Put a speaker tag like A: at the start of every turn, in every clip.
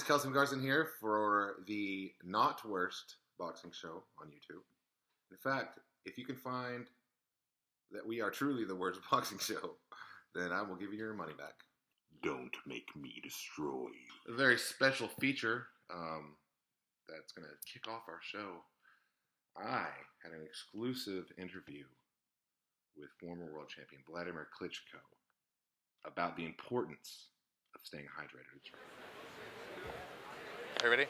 A: Kelson Garson here for the Not Worst Boxing Show on YouTube. In fact, if you can find that we are truly the worst boxing show, then I will give you your money back.
B: Don't make me destroy you.
A: A very special feature that's going to kick off our show. I had an exclusive interview with former world champion Vladimir Klitschko about the importance of staying hydrated.
C: Are you ready?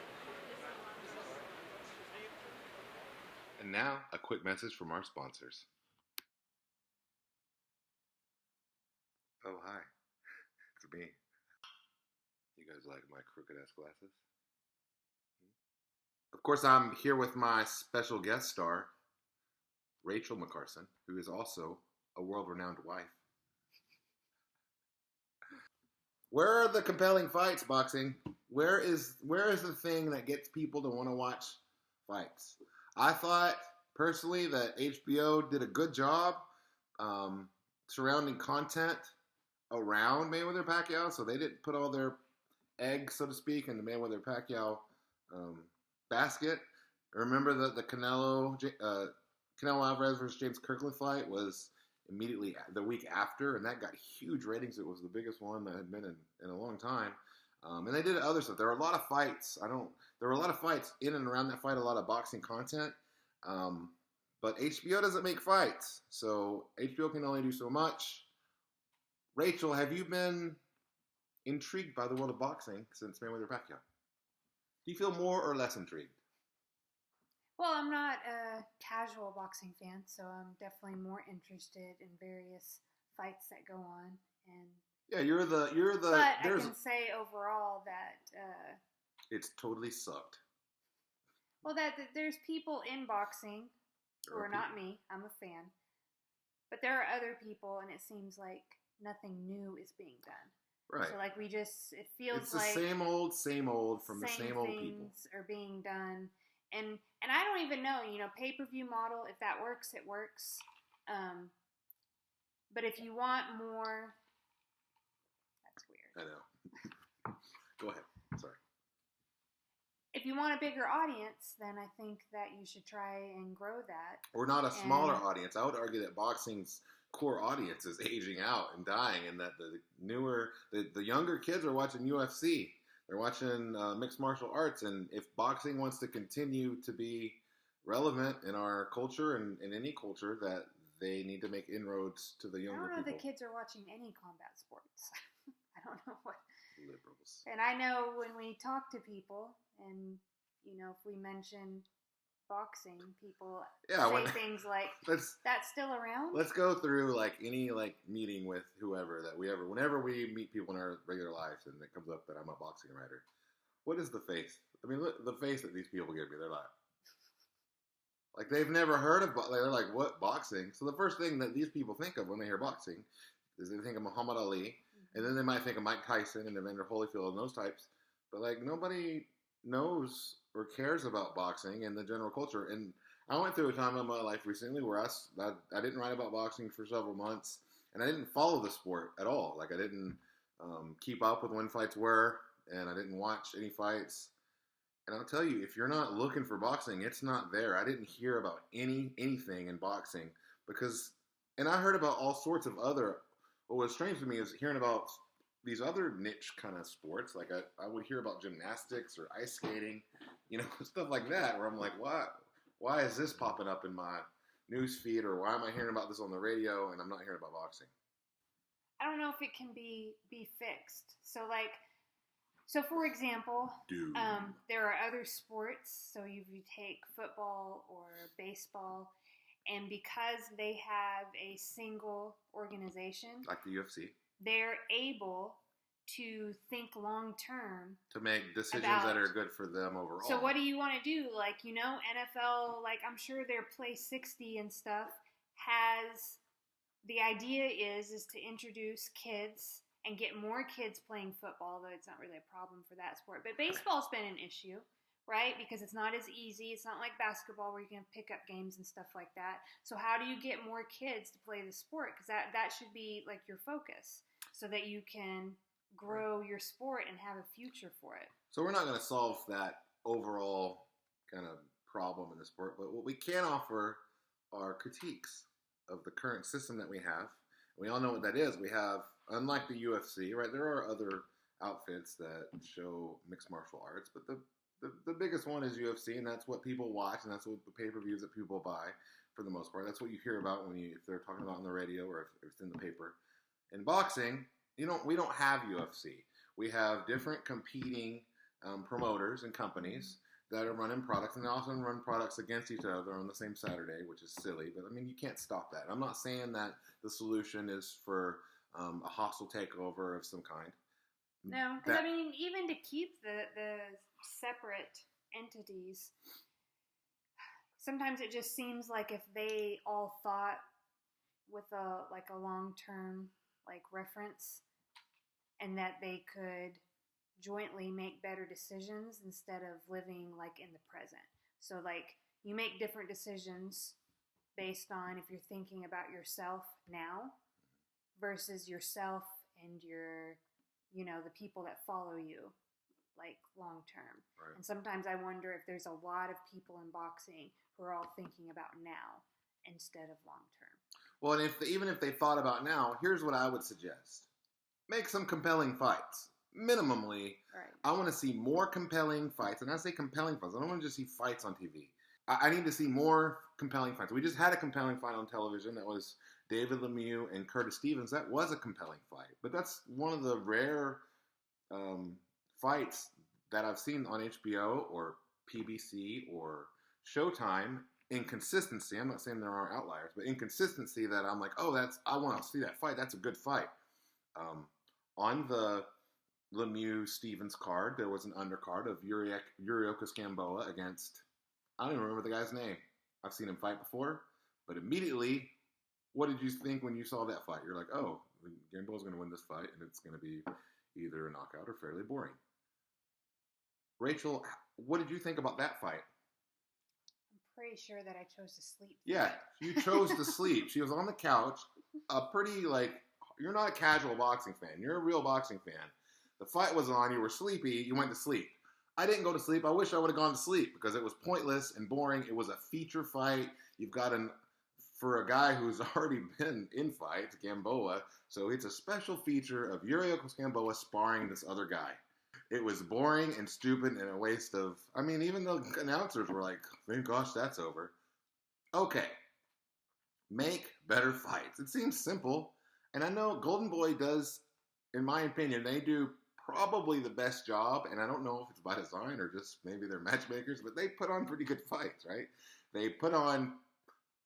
A: And now, a quick message from our sponsors. Oh, hi. It's me. You guys like my crooked-ass glasses? Of course, I'm here with my special guest star, Rachel McCarson, who is also a world-renowned wife. Where are the compelling fights, boxing? Where is the thing that gets people to want to watch fights? I thought, personally, that HBO did a good job surrounding content around Mayweather-Pacquiao, so they didn't put all their eggs, so to speak, in the Mayweather-Pacquiao basket. Remember the Canelo Alvarez versus James Kirkland fight was immediately the week after, and that got huge ratings. It was the biggest one that had been in a long time. And they did other stuff. There were a lot of fights. There were a lot of fights in and around that fight, a lot of boxing content. But HBO doesn't make fights, so HBO can only do so much. Rachel, have you been intrigued by the world of boxing since Mayweather-Pacquiao? Do you feel more or less intrigued?
D: Well, I'm not a casual boxing fan, so I'm definitely more interested in various fights that go on. And
A: yeah, you're the.
D: But I can say overall that
A: it's totally sucked.
D: Well, that there's people in boxing who are not me. I'm a fan, but there are other people, and it seems like nothing new is being done.
A: Right.
D: So, like, it feels
A: it's
D: like
A: the same old from the same old people.
D: Things are being done, and I don't even know, pay-per-view model. If that works, it works. But if you want more, that's weird.
A: I know. Go ahead. Sorry.
D: If you want a bigger audience, then I think that you should try and grow that.
A: Or not a smaller audience. I would argue that boxing's core audience is aging out and dying, and that the younger kids are watching UFC. They're watching mixed martial arts, and if boxing wants to continue to be relevant in our culture and in any culture, that they need to make inroads to the younger people.
D: I don't know if the kids are watching any combat sports. I don't know what.
A: Liberals.
D: And I know when we talk to people, and if we mention boxing, people say things like, "That's still around."
A: Let's go through any meeting with whoever whenever we meet people in our regular lives, and it comes up that I'm a boxing writer. What is the face? I mean, look, the face that these people give me. They're like they've never heard of. They're like, what, boxing? So the first thing that these people think of when they hear boxing is they think of Muhammad Ali, and then they might think of Mike Tyson and Evander Holyfield and those types. But nobody knows or cares about boxing and the general culture. And I went through a time in my life recently where I didn't write about boxing for several months, and I didn't follow the sport at all. I didn't keep up with when fights were, and I didn't watch any fights. And I'll tell you, if you're not looking for boxing, it's not there. I didn't hear about anything in boxing and I heard about all sorts of other. What was strange to me is hearing about these other niche kind of sports. I would hear about gymnastics or ice skating, stuff like that, where I'm like, why is this popping up in my news feed, or why am I hearing about this on the radio and I'm not hearing about boxing?
D: I don't know if it can be fixed. So for example, there are other sports. So if you take football or baseball, and because they have a single organization,
A: like the UFC,
D: they're able to think long term
A: to make decisions that are good for them overall.
D: So what do you want to do? NFL, I'm sure their Play 60 and stuff has, the idea is to introduce kids and get more kids playing football, though it's not really a problem for that sport. But baseball's been an issue, right? Because it's not as easy. It's not like basketball where you can pick up games and stuff like that. So how do you get more kids to play the sport? Because that should be your focus, so that you can grow your sport and have a future for it.
A: So we're not going to solve that overall kind of problem in the sport, but what we can offer are critiques of the current system that we have. We all know what that is. We have, unlike the UFC, right, there are other outfits that show mixed martial arts, but the biggest one is UFC, and that's what people watch, and that's what the pay-per-views that people buy for the most part. That's what you hear about if they're talking about on the radio or if it's in the paper. In boxing, we don't have UFC. We have different competing promoters and companies that are running products, and they often run products against each other on the same Saturday, which is silly. But I mean, you can't stop that. I'm not saying that the solution is for a hostile takeover of some kind.
D: No, because I mean, even to keep the separate entities, sometimes it just seems like if they all thought with a long-term reference, and that they could jointly make better decisions instead of living in the present. So you make different decisions based on if you're thinking about yourself now versus yourself and your the people that follow you long term.
A: Right.
D: And sometimes I wonder if there's a lot of people in boxing who are all thinking about now instead of long term.
A: Well, and even if they thought about now, here's what I would suggest. Make some compelling fights. Minimally,
D: right.
A: I want to see more compelling fights. And I say compelling fights. I don't want to just see fights on TV. I need to see more compelling fights. We just had a compelling fight on television. That was David Lemieux and Curtis Stevens. That was a compelling fight. But that's one of the rare fights that I've seen on HBO or PBC or Showtime in consistency. I'm not saying there aren't outliers, but in consistency that I'm like, I want to see that fight. That's a good fight. On the Lemieux-Stevens card, there was an undercard of Yuriorkis Gamboa against, I don't even remember the guy's name. I've seen him fight before, but immediately, what did you think when you saw that fight? You're like, Gamboa's going to win this fight, and it's going to be either a knockout or fairly boring. Rachel, what did you think about that fight?
D: I'm pretty sure that I chose to sleep.
A: Yeah, you chose to sleep. She was on the couch, you're not a casual boxing fan. You're a real boxing fan. The fight was on. You were sleepy. You went to sleep. I didn't go to sleep. I wish I would have gone to sleep because it was pointless and boring. It was a feature fight. You've got for a guy who's already been in fights, Gamboa, so it's a special feature of Yuriorkis Gamboa sparring this other guy. It was boring and stupid and a waste of, even the announcers were like, thank gosh, that's over. Okay. Make better fights. It seems simple. And I know Golden Boy does, in my opinion, they do probably the best job, and I don't know if it's by design or just maybe they're matchmakers, but they put on pretty good fights, right? They put on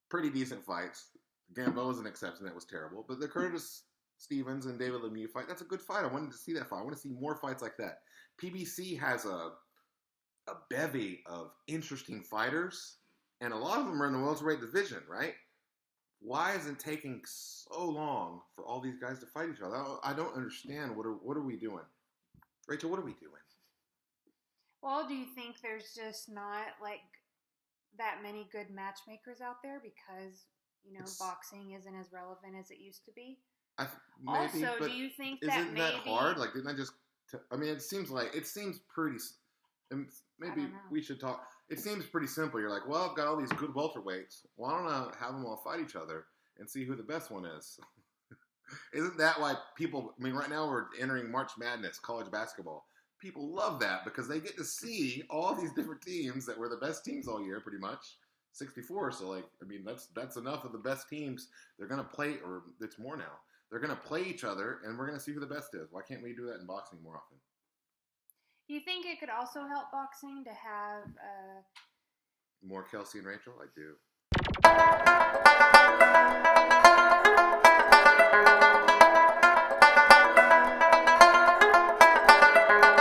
A: pretty decent fights. Gamboa's an exception, that was terrible. But the Curtis Stevens and David Lemieux fight, that's a good fight. I wanted to see that fight. I want to see more fights like that. PBC has a bevy of interesting fighters, and a lot of them are in the welterweight division, right? Why is it taking so long for all these guys to fight each other? I don't understand. What are we doing? Rachel, what are we doing?
D: Well, do you think there's just not that many good matchmakers out there because, boxing isn't as relevant as it used to be?
A: Maybe,
D: also, do you think that
A: isn't that hard? Didn't I just... it seems pretty... And maybe we should talk... It seems pretty simple. You're like, well, I've got all these good welterweights. Why don't I have them all fight each other and see who the best one is? Isn't that why people... right now we're entering March Madness, college basketball. People love that because they get to see all these different teams that were the best teams all year, pretty much. 64, so that's enough of the best teams. They're going to play, or it's more now. They're going to play each other, and we're going to see who the best is. Why can't we do that in boxing more often?
D: Do you think it could also help boxing to have
A: more Kelsey and Rachel? I do.